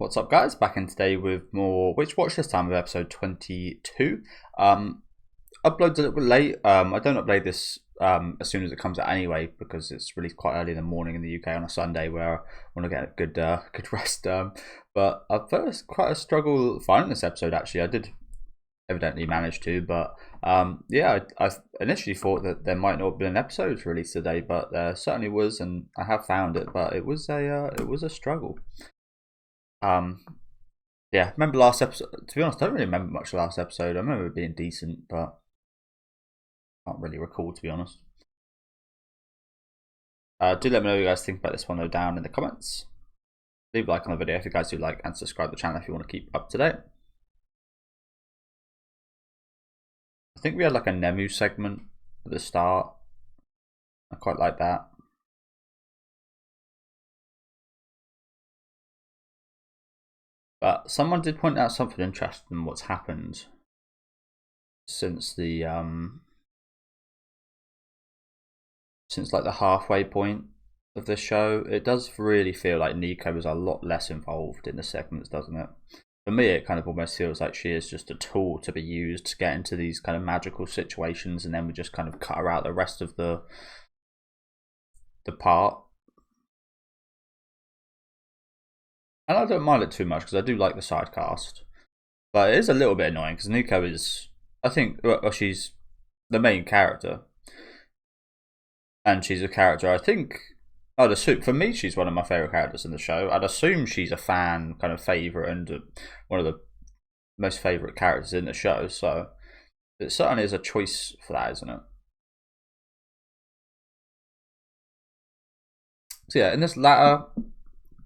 What's up, guys? Back in today with more Witch Watch, this time with episode 22. Uploads a little bit late. I don't upload this as soon as it comes out anyway, because it's released quite early in the morning in the UK on a Sunday where I want to get a good rest. But I've first quite a struggle finding this episode, actually. I did evidently manage to, but yeah, I initially thought that there might not have been an episode released today, but there certainly was, and I have found it, but it was a struggle. Yeah, remember last episode? To be honest, I don't really remember much of last episode. I remember it being decent, but I can't really recall, to be honest. Do let me know what you guys think about this one though down in the comments. Leave a like on the video if you guys do like, and subscribe to the channel if you want to keep up to date. I think we had like a Nemu segment at the start. I quite like that. But someone did point out something interesting in what's happened since the since like the halfway point of the show. It does really feel like Nico is a lot less involved in the segments, doesn't it? For me, it kind of almost feels like she is just a tool to be used to get into these kind of magical situations, and then we just kind of cut her out the rest of the part. And I don't mind it too much because I do like the side cast, but it is a little bit annoying because Nico is, I think, well, she's the main character, and she's a character I think I'd assume, for me, she's one of my favorite characters in the show. I'd assume she's a fan kind of favorite and one of the most favorite characters in the show. So it certainly is a choice for that, isn't it? So yeah, in this latter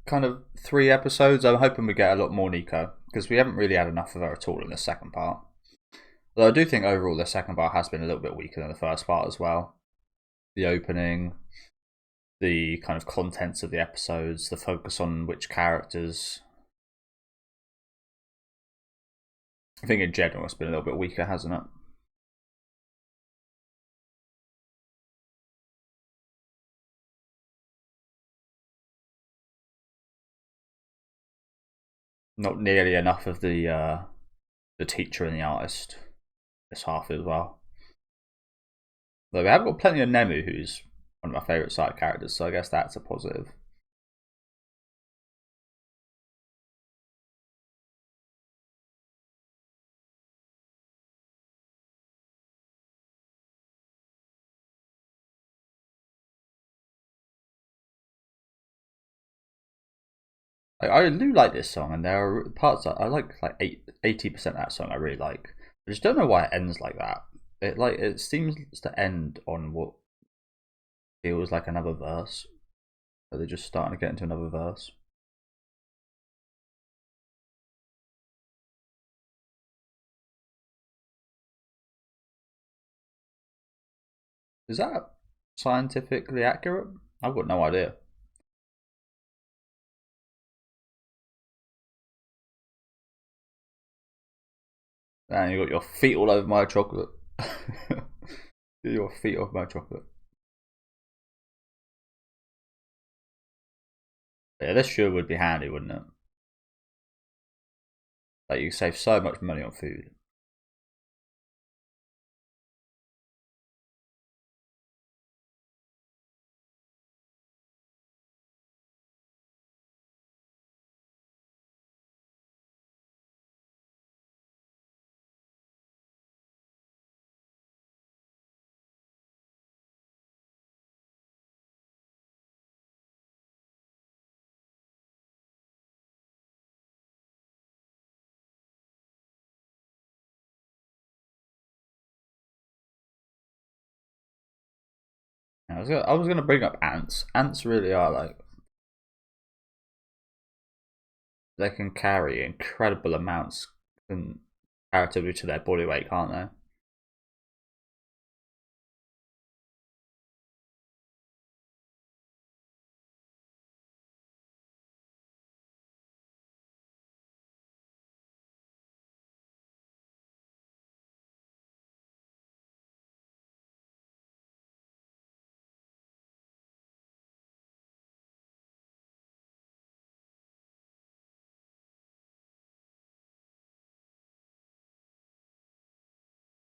kind of 3 episodes, I'm hoping we get a lot more Nico, because we haven't really had enough of her at all in the second part. Though I do think overall the second part has been a little bit weaker than the first part as well. The opening, the kind of contents of the episodes, the focus on which characters. I think in general it's been a little bit weaker, hasn't it? Not nearly enough of the teacher and the artist this half as well. Though we have got plenty of Nemu, who's one of my favourite side characters, so I guess that's a positive. I do like this song, and there are parts that I like 80% of that song I really like. I just don't know why it ends like that. It seems to end on what feels like another verse. But they're just starting to get into another verse. Is that scientifically accurate? I've got no idea. And you got your feet all over my chocolate. Your feet off my chocolate. Yeah, this sure would be handy, wouldn't it? Like, you save so much money on food. I was gonna bring up ants. Ants really are like, they can carry incredible amounts comparatively to their body weight, can't they?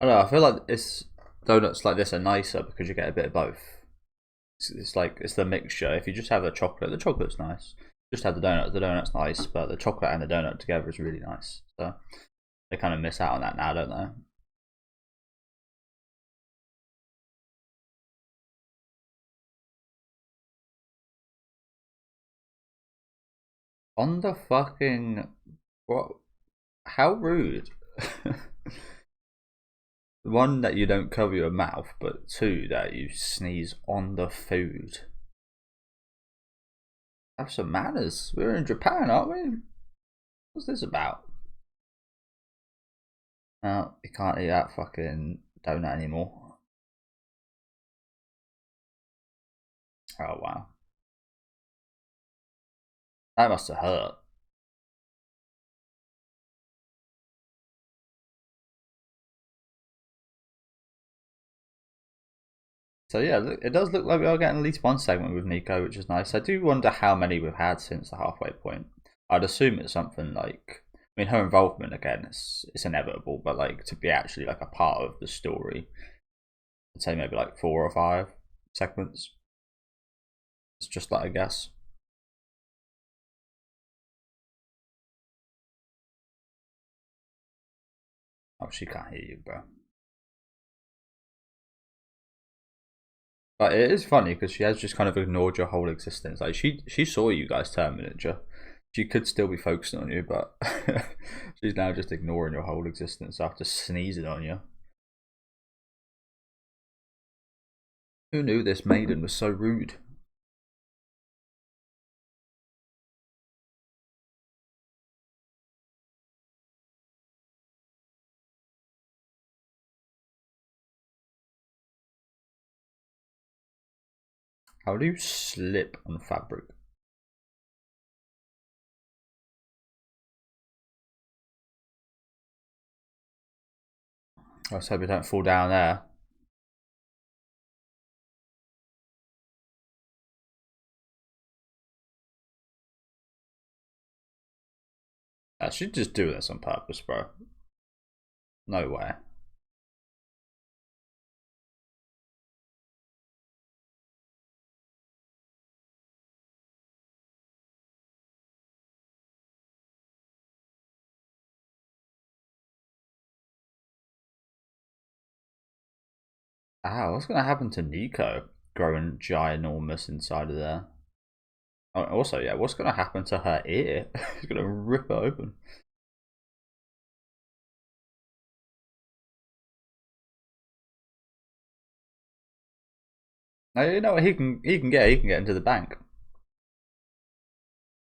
I don't know. I feel like donuts like this are nicer because you get a bit of both. It's like it's the mixture. If you just have the chocolate's nice. Just have the donut's nice, but the chocolate and the donut together is really nice. So they kind of miss out on that now, don't they? On the fucking what? How rude! One, that you don't cover your mouth, but two, that you sneeze on the food. Have some manners. We're in Japan, aren't we? What's this about? No, you can't eat that fucking donut anymore. Oh wow. That must have hurt. So yeah, it does look like we are getting at least one segment with Nico, which is nice. I do wonder how many we've had since the halfway point. I'd assume it's something like, I mean, her involvement again, it's inevitable, but like to be actually like a part of the story, I'd say maybe like 4 or 5 segments. It's just like, I guess. Oh, she can't hear you, bro. But it is funny because she has just kind of ignored your whole existence. Like she saw you guys terminate you. She could still be focusing on you, but she's now just ignoring your whole existence after sneezing on you. Who knew this maiden was so rude? How do you slip on fabric? I hope you don't fall down there. She'd just do this on purpose, bro. No way. Ah, what's gonna happen to Nico growing ginormous inside of there? Oh, also, yeah, what's gonna happen to her ear? It's gonna rip it open. No, you know what he can get into the bank.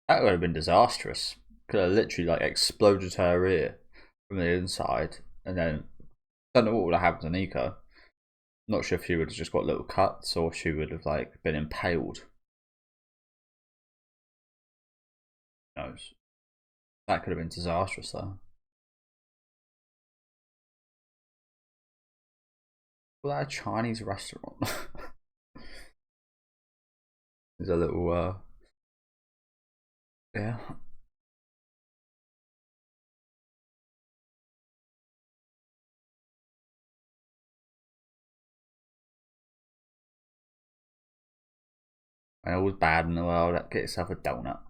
That would have been disastrous. Could have literally like exploded her ear from the inside, and then don't know what would have happened to Nico. Not sure if she would have just got little cuts or if she would have like been impaled. Who knows? That could have been disastrous though. Was that a Chinese restaurant? There's a little yeah. And all was bad in the world. Get yourself a donut.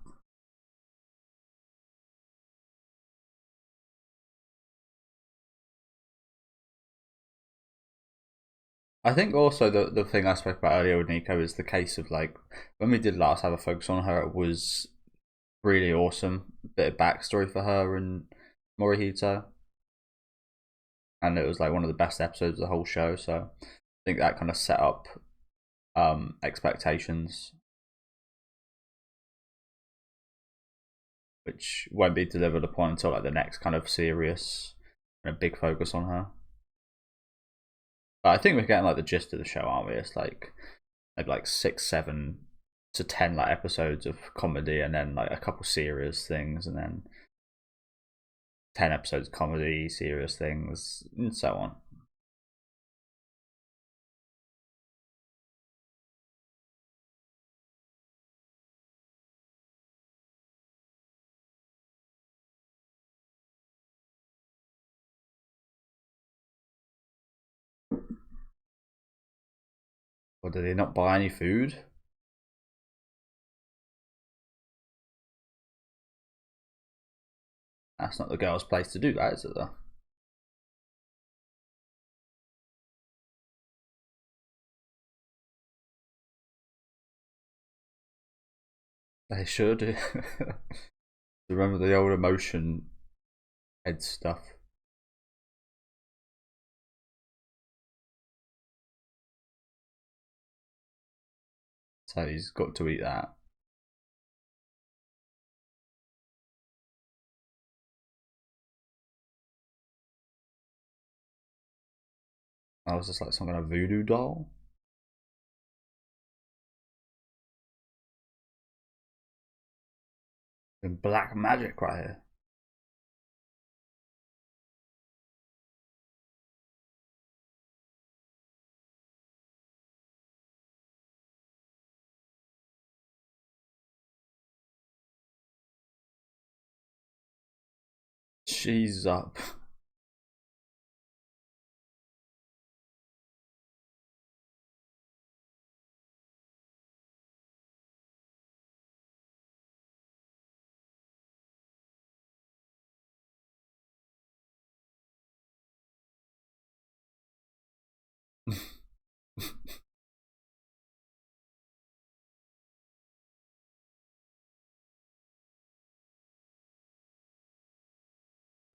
I think also the thing I spoke about earlier with Nico is the case of like when we did last have a focus on her, it was really awesome. Bit of backstory for her and Morihito. And it was like one of the best episodes of the whole show. So I think that kind of set up expectations, which won't be delivered upon until like the next kind of serious and a big focus on her. But I think we're getting like the gist of the show, aren't we? It's like maybe like 6, 7 to 10 like episodes of comedy, and then like a couple serious things, and then 10 episodes of comedy, serious things, and so on. Or do they not buy any food? That's not the girl's place to do that, is it though? They should. Remember the old emotion head stuff. So he's got to eat that. I was just like some kind of voodoo doll. And black magic right here. She's up.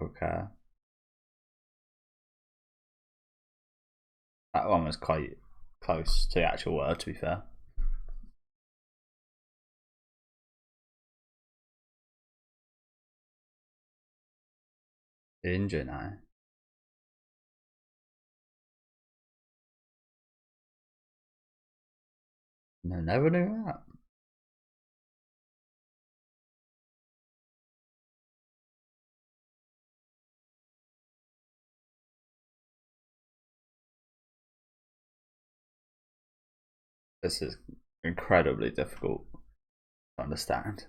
Okay. That one was quite close to the actual word, to be fair. Ginger now. No, never knew that. This is incredibly difficult to understand.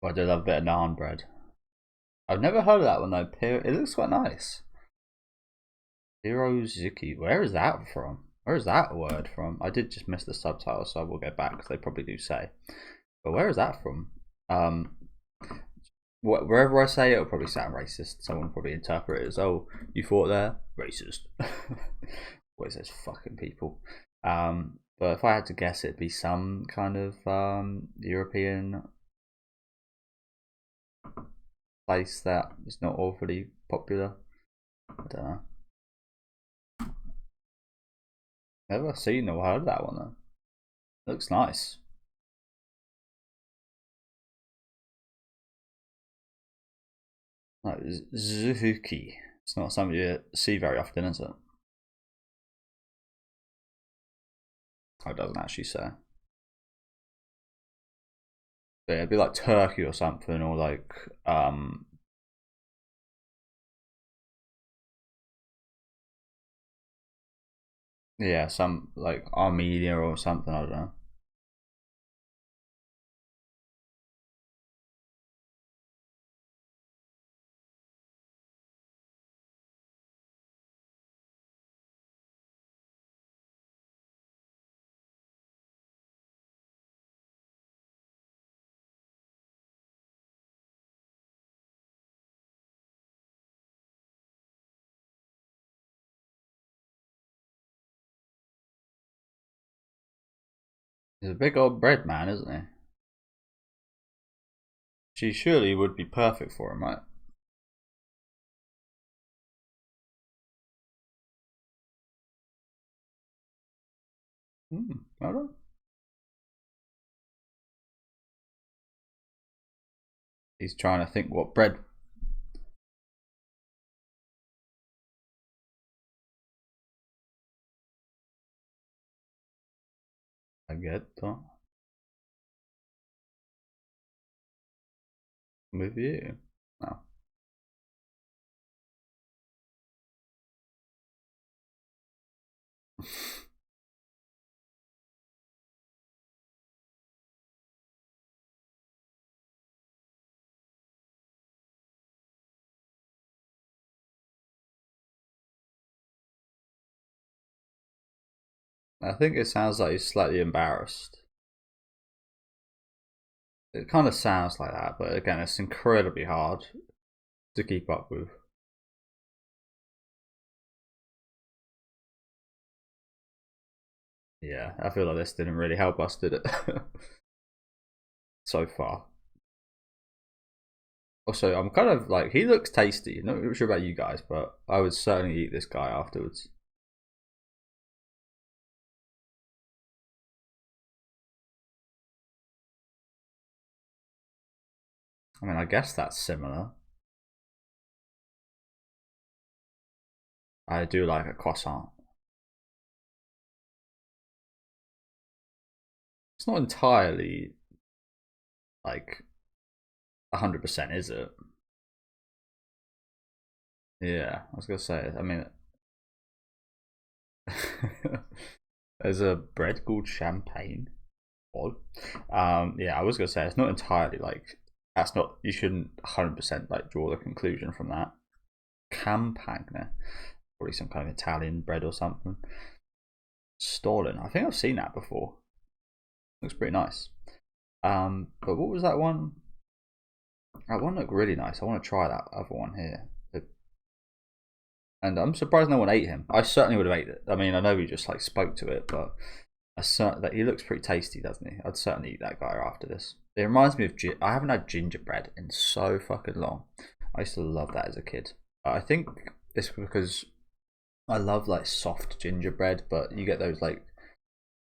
But I do love a bit of naan bread. I've never heard of that one though. It looks quite nice. Hirozuki. Where is that from? Where is that word from? I did just miss the subtitles, so I will go back because they probably do say. But where is that from? Wherever I say it, it'll probably sound racist. Someone will probably interpret it as, "Oh, you thought there, racist." Always those fucking people. But if I had to guess, it'd be some kind of European place that is not overly popular. I don't know. Never seen or heard of that one though. Looks nice. No, Zuhuki. It's not something you see very often, is it? Oh, it doesn't actually say. But yeah, it'd be like Turkey or something, or like yeah, some like Armenia or something. I don't know. He's a big old bread man, isn't he? She surely would be perfect for him, right? I don't know. He's trying to think what bread. I get that. With you. No. I think it sounds like he's slightly embarrassed. It kind of sounds like that, but again, it's incredibly hard to keep up with. Yeah, I feel like this didn't really help us, did it? So far. Also, I'm kind of like, he looks tasty. Not sure about you guys, but I would certainly eat this guy afterwards. I mean, I guess that's similar. I do like a croissant. It's not entirely like 100%, is it? Yeah, I was gonna say. I mean, there's a bread called champagne. Odd. Yeah, I was gonna say it's not entirely like that's not. You shouldn't 100% like draw the conclusion from that. Campagna, probably some kind of Italian bread or something. Stolen. I think I've seen that before. Looks pretty nice. But what was that one? That one looked really nice. I want to try that other one here. And I'm surprised no one ate him. I certainly would have ate it. I mean, I know we just like spoke to it, but that he looks pretty tasty, doesn't he? I'd certainly eat that guy after this. It reminds me of I haven't had gingerbread in so fucking long. I used to love that as a kid. I think it's because I love like soft gingerbread, but you get those like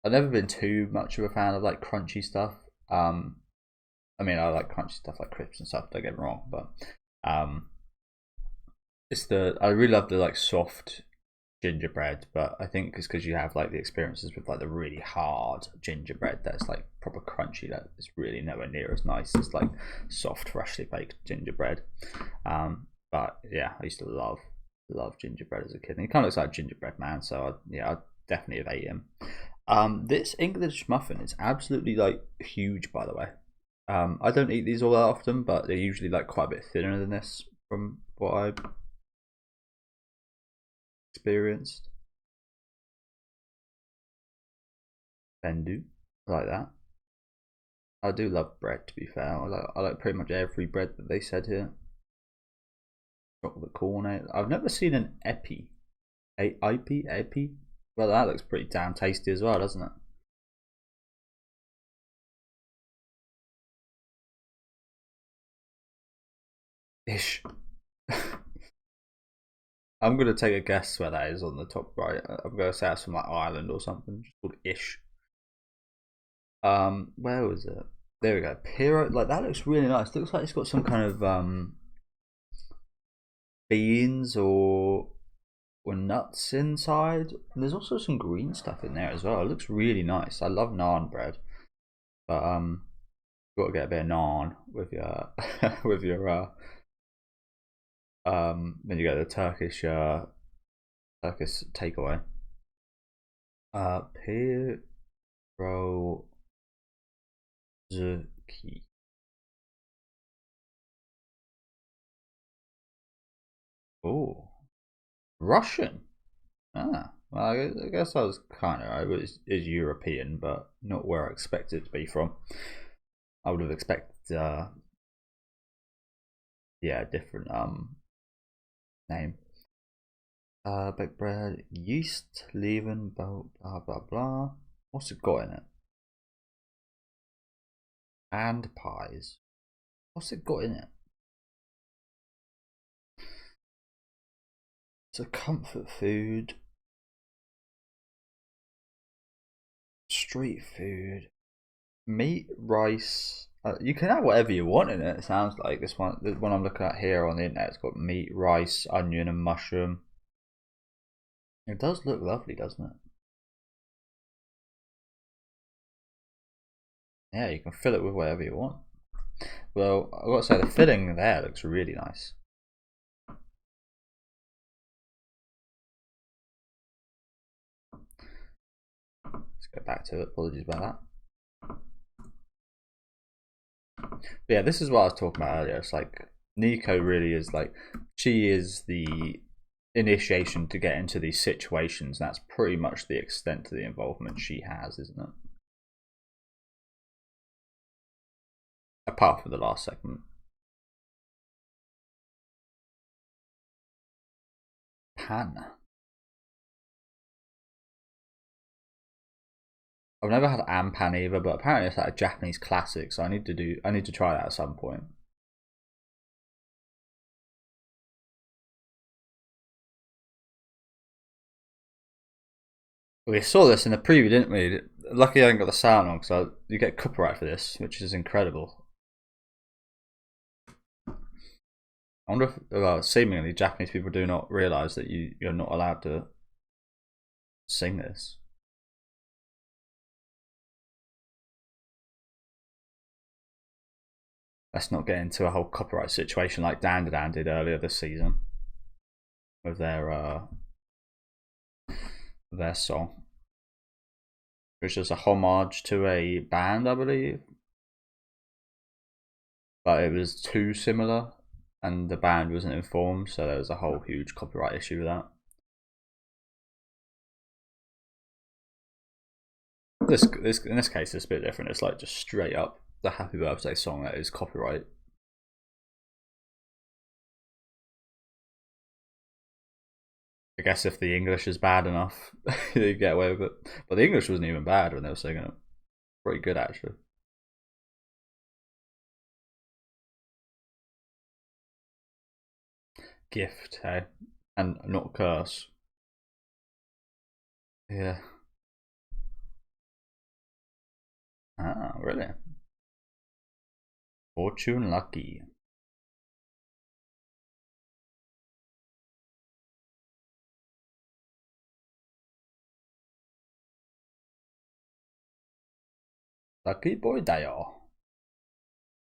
I've never been too much of a fan of like crunchy stuff. I mean, I like crunchy stuff like crisps and stuff. Don't get me wrong, but I really love the like soft gingerbread, but I think it's because you have like the experiences with like the really hard gingerbread that's like proper crunchy that is really nowhere near as nice as like soft, freshly baked gingerbread. But yeah, I used to love gingerbread as a kid, and he kind of looks like a gingerbread man. So yeah, I'd definitely have ate him. This English muffin is absolutely like huge, by the way. I don't eat these all that often, but they're usually like quite a bit thinner than this from what I experienced. Bendu, like that. I do love bread, to be fair. I like pretty much every bread that they said here. Chocolate cornet. I've never seen an epi. Epi? Well, that looks pretty damn tasty as well, doesn't it? Ish. I'm gonna take a guess where that is on the top right. I'm gonna say that's from like Ireland or something. Just called Ish. Where was it? There we go. Piro, like that looks really nice. Looks like it's got some kind of beans or nuts inside. And there's also some green stuff in there as well. It looks really nice. I love naan bread, but got to get a bit of naan with your with your when you go to the Turkish takeaway. Pierogi. Oh, Russian. Ah, well, I guess I was kind of. I was is European, but not where I expected it to be from. I would have expected, yeah, different name. Baked bread, yeast, leaven, blah blah blah blah. What's it got in it? And pies. What's it got in it? It's a comfort food. Street food. Meat, rice. You can have whatever you want in it. It sounds like this one. The one I'm looking at here on the internet. It's got meat, rice, onion, and mushroom. It does look lovely, doesn't it? Yeah, you can fill it with whatever you want. Well, I've got to say the filling there looks really nice. Let's go back to it. Apologies about that. But yeah, this is what I was talking about earlier. It's like Nico really is like, she is the initiation to get into these situations. That's pretty much the extent to the involvement she has, isn't it? Apart from the last segment. Pan. I've never had Ampan either, but apparently it's like a Japanese classic, so I need to try that at some point. We saw this in the preview, didn't we? Lucky I haven't got the sound on, because you get copyright for this, which is incredible. I wonder if, well, seemingly Japanese people do not realise that you're not allowed to sing this. Let's not get into a whole copyright situation like Dan did earlier this season with their song, which is a homage to a band, I believe, but it was too similar and the band wasn't informed, so there was a whole huge copyright issue with that. In this case, it's a bit different. It's like just straight up the Happy Birthday song that is copyright. I guess if the English is bad enough, you get away with it. But the English wasn't even bad when they were singing it. Pretty good, actually. Gift, hey? And not curse. Yeah. Ah, really? Fortune lucky. Lucky boy Dale.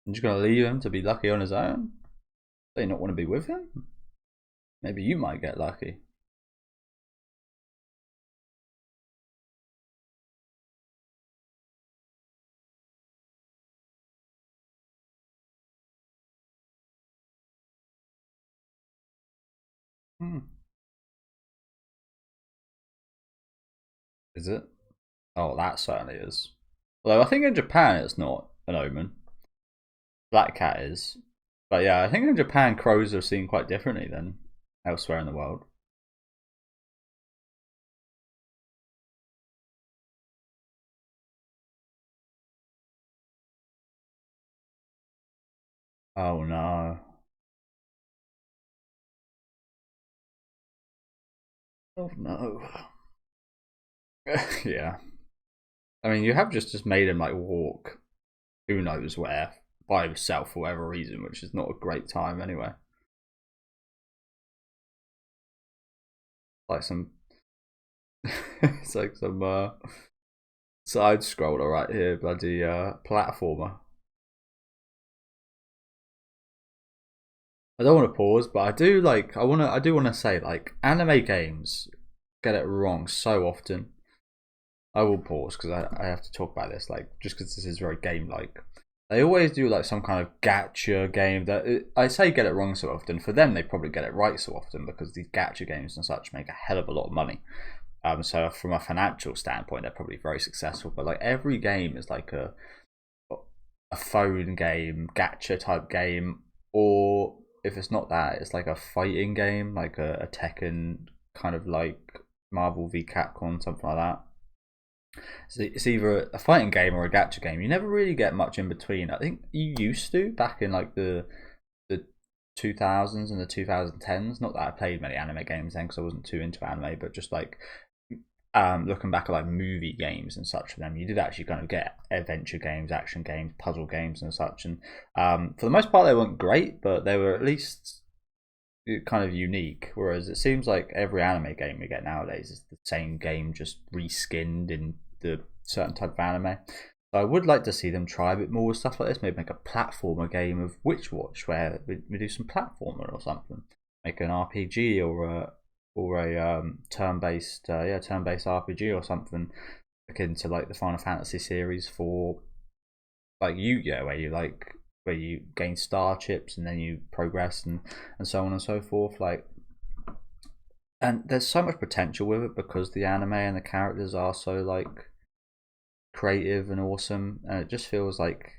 You're just gonna leave him to be lucky on his own? Do you not want to be with him? Maybe you might get lucky. Is it? Oh, that certainly is. Although I think in Japan it's not an omen. Black cat is. But yeah, I think in Japan crows are seen quite differently than elsewhere in the world. Oh no. Oh no. Yeah. I mean, you have just made him like walk who knows where by himself for whatever reason, which is not a great time anyway. Like some it's like some side scroller right here, bloody platformer. I don't want to pause, but I do like I do want to say, like, anime games get it wrong so often. I will pause because I have to talk about this, like, just because this is very game like. They always do like some kind of gacha game that I say get it wrong so often. For them, they probably get it right so often because these gacha games and such make a hell of a lot of money. So from a financial standpoint, they're probably very successful. But like every game is like a phone game, gacha type game, or if it's not that, it's like a fighting game, like a Tekken kind of like Marvel v Capcom, something like that. So it's either a fighting game or a gacha game. You never really get much in between. I think you used to back in like the 2000s and the 2010s. Not that I played many anime games then because I wasn't too into anime, but just like looking back at like movie games and such for them, you did actually kind of get adventure games, action games, puzzle games and such. And for the most part, they weren't great, but they were at least kind of unique. Whereas it seems like every anime game we get nowadays is the same game, just reskinned in the certain type of anime. So I would like to see them try a bit more with stuff like this. Maybe make a platformer game of Witch Watch where we do some platformer or something. Make an RPG or a turn-based RPG or something. akin to like the Final Fantasy series for like Yu-Gi-Oh, where you gain star chips and then you progress and so on and so forth. Like, and there's so much potential with it because the anime and the characters are so like creative and awesome, and it just feels like,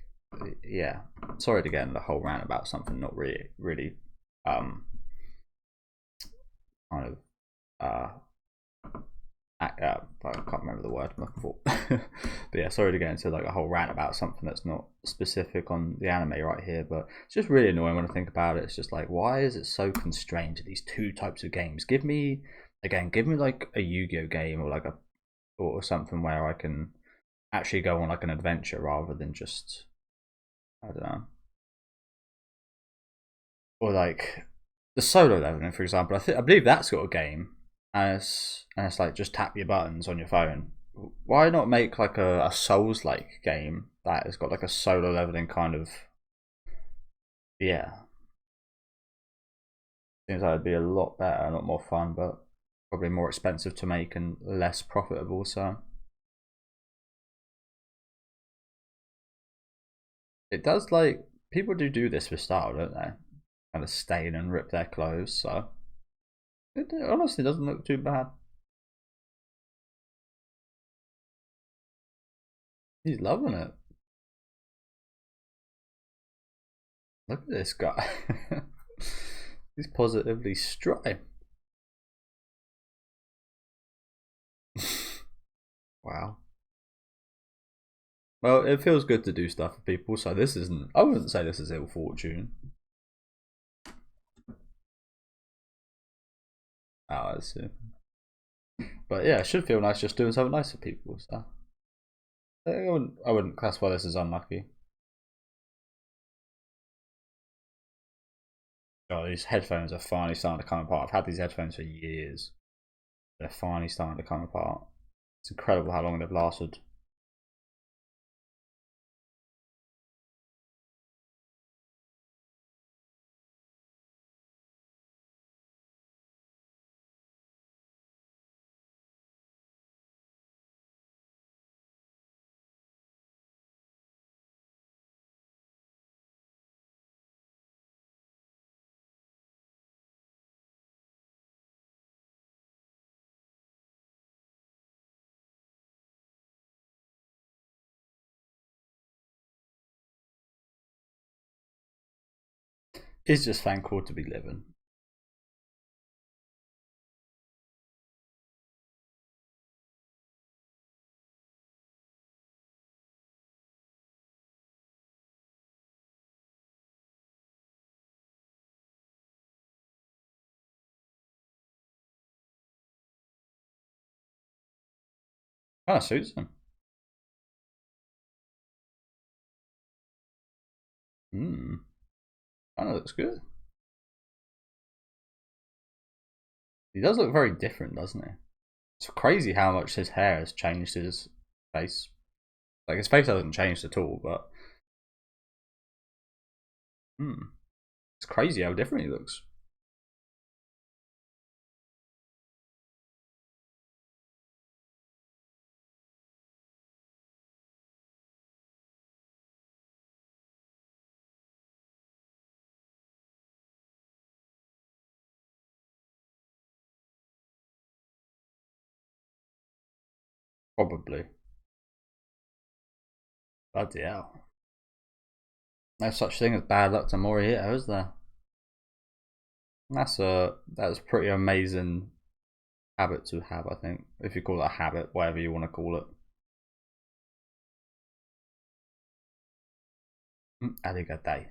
yeah. Sorry to get in the whole rant about something not really kind of I can't remember the word I'm looking for. But yeah, sorry to get into like a whole rant about something that's not specific on the anime right here, but it's just really annoying when I think about it. It's just like, why is it so constrained to these two types of games? Give me like a Yu-Gi-Oh game, or like a or something where I can actually go on like an adventure rather than just, I don't know. Or like the solo leveling, for example. I believe that's got a game, and it's like just tap your buttons on your phone. Why not make like a Souls like game that has got like a solo leveling kind of, yeah. Seems like it'd be a lot better, a lot more fun, but probably more expensive to make and less profitable. So it does, like, people do this for style, don't they? Kind of stain and rip their clothes. So it honestly doesn't look too bad. He's loving it. Look at this guy. He's positively striped. Wow. Well, it feels good to do stuff for people, so this isn't. I wouldn't say this is ill fortune. Oh, I see. But yeah, it should feel nice just doing something nice for people. So I wouldn't classify this as unlucky. Oh, these headphones are finally starting to come apart. I've had these headphones for years. They're finally starting to come apart. It's incredible how long they've lasted. It's just thankful to be living. Kind of suits him. Hmm. Kind of looks good. He does look very different, doesn't he? It's crazy how much his hair has changed his face. Like, his face hasn't changed at all, but it's crazy how different he looks. Probably. Bloody hell. No such thing as bad luck to Morihito, is there? That's a pretty amazing habit to have, I think. If you call it a habit, whatever you want to call it. Arigatai.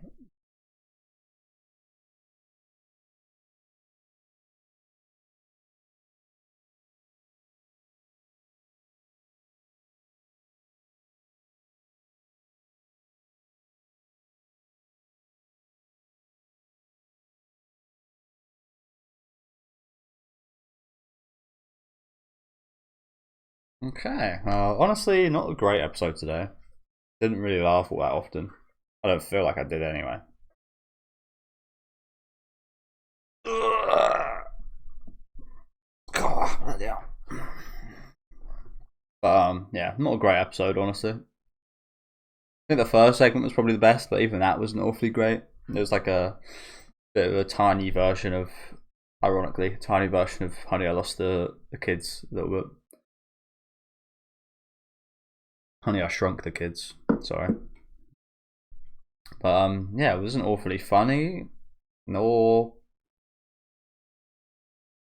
Okay. Honestly, not a great episode today. Didn't really laugh all that often. I don't feel like I did anyway. Ugh. God, bloody hell. But yeah, not a great episode, honestly. I think the first segment was probably the best, but even that wasn't awfully great. It was like a bit of a tiny version of, ironically, a tiny version of Honey, I Lost the Kids a little bit. Honey, I Shrunk the Kids. Sorry. But yeah, it wasn't awfully funny, nor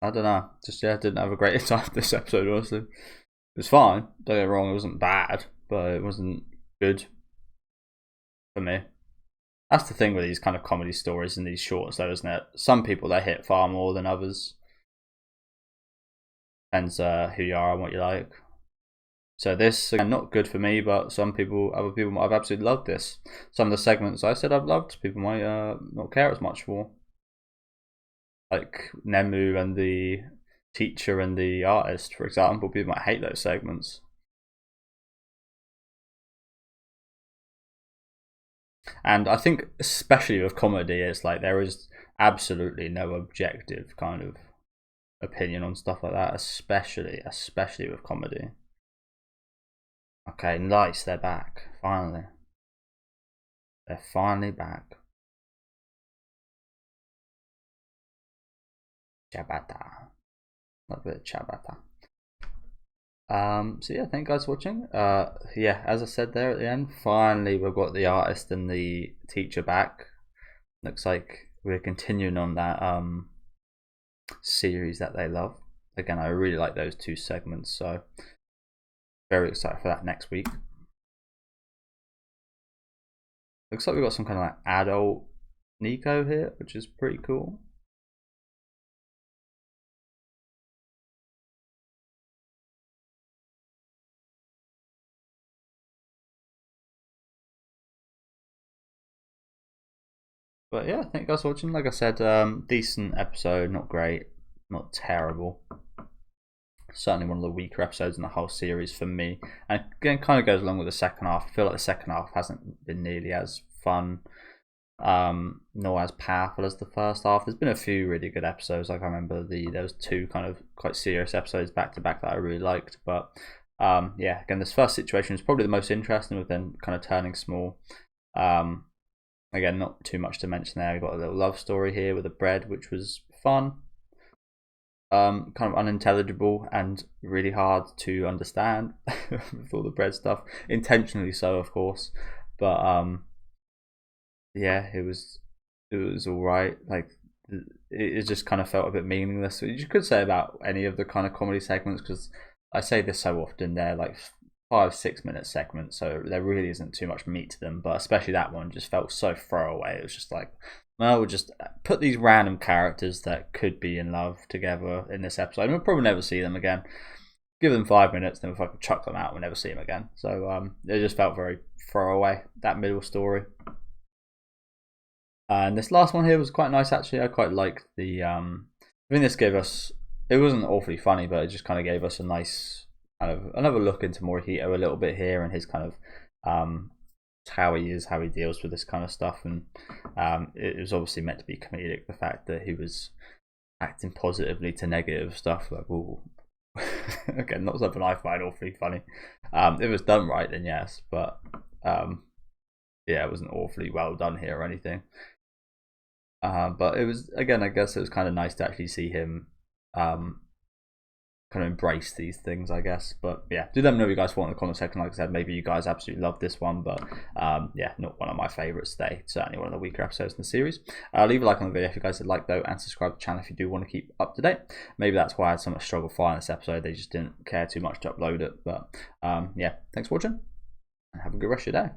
I don't know. Just yeah, didn't have a great time this episode. Honestly, it was fine. Don't get me wrong, it wasn't bad, but it wasn't good for me. That's the thing with these kind of comedy stories and these shorts, though, isn't it? Some people they hit far more than others. Depends who you are and what you like. So this again, not good for me, but other people might have absolutely loved this. Some of the segments I said I've loved, people might not care as much for, like Nemu and the teacher and the artist, for example. People might hate those segments. And I think, especially with comedy, it's like there is absolutely no objective kind of opinion on stuff like that, especially with comedy. Okay, nice, they're back. Finally. They're finally back. Ciabatta. Love it, ciabatta. So yeah, thank you guys for watching. Yeah, as I said there at the end, finally we've got the artist and the teacher back. Looks like we're continuing on that series that they love. Again, I really like those two segments, so very excited for that next week. Looks like we've got some kind of like adult Nico here, which is pretty cool. But yeah, thank you guys for watching. Like I said, decent episode, not great, not terrible. Certainly one of the weaker episodes in the whole series for me. And again, kind of goes along with the second half. I feel like the second half hasn't been nearly as fun, nor as powerful as the first half. There's been a few really good episodes. Like I remember there was two kind of quite serious episodes back to back that I really liked. But yeah, again, this first situation is probably the most interesting, with them kind of turning small. Again, not too much to mention there. We've got a little love story here with the bread, which was fun. Kind of unintelligible and really hard to understand with all the bread stuff, intentionally so, of course. But yeah, it was all right. Like it just kind of felt a bit meaningless. You could say about any of the kind of comedy segments, because I say this so often, they're like 5-6 minute segments, so there really isn't too much meat to them. But especially that one just felt so throwaway. It was just like, well, we'll just put these random characters that could be in love together in this episode, and we'll probably never see them again. Give them 5 minutes, then we'll fucking chuck them out and we'll never see them again. So it just felt very throwaway, that middle story. And this last one here was quite nice, actually. I quite liked the I think this gave us, it wasn't awfully funny, but it just kind of gave us a nice kind of another look into Morihito a little bit here, and his kind of how he is, how he deals with this kind of stuff. And it was obviously meant to be comedic, the fact that he was acting positively to negative stuff, like, ooh. Again, not something I find awfully funny. If it was done right, then yes, but yeah, it wasn't awfully well done here or anything. But it was, again, I guess it was kind of nice to actually see him kind of embrace these things, I guess. But yeah, do let me know what you guys thought in the comment section. Like I said, maybe you guys absolutely love this one, but yeah, not one of my favorites today. Certainly one of the weaker episodes in the series. Leave a like on the video if you guys did like, though, and subscribe to the channel if you do want to keep up to date. Maybe that's why I had so much struggle finding this episode. They just didn't care too much to upload it. But yeah, thanks for watching, and have a good rest of your day.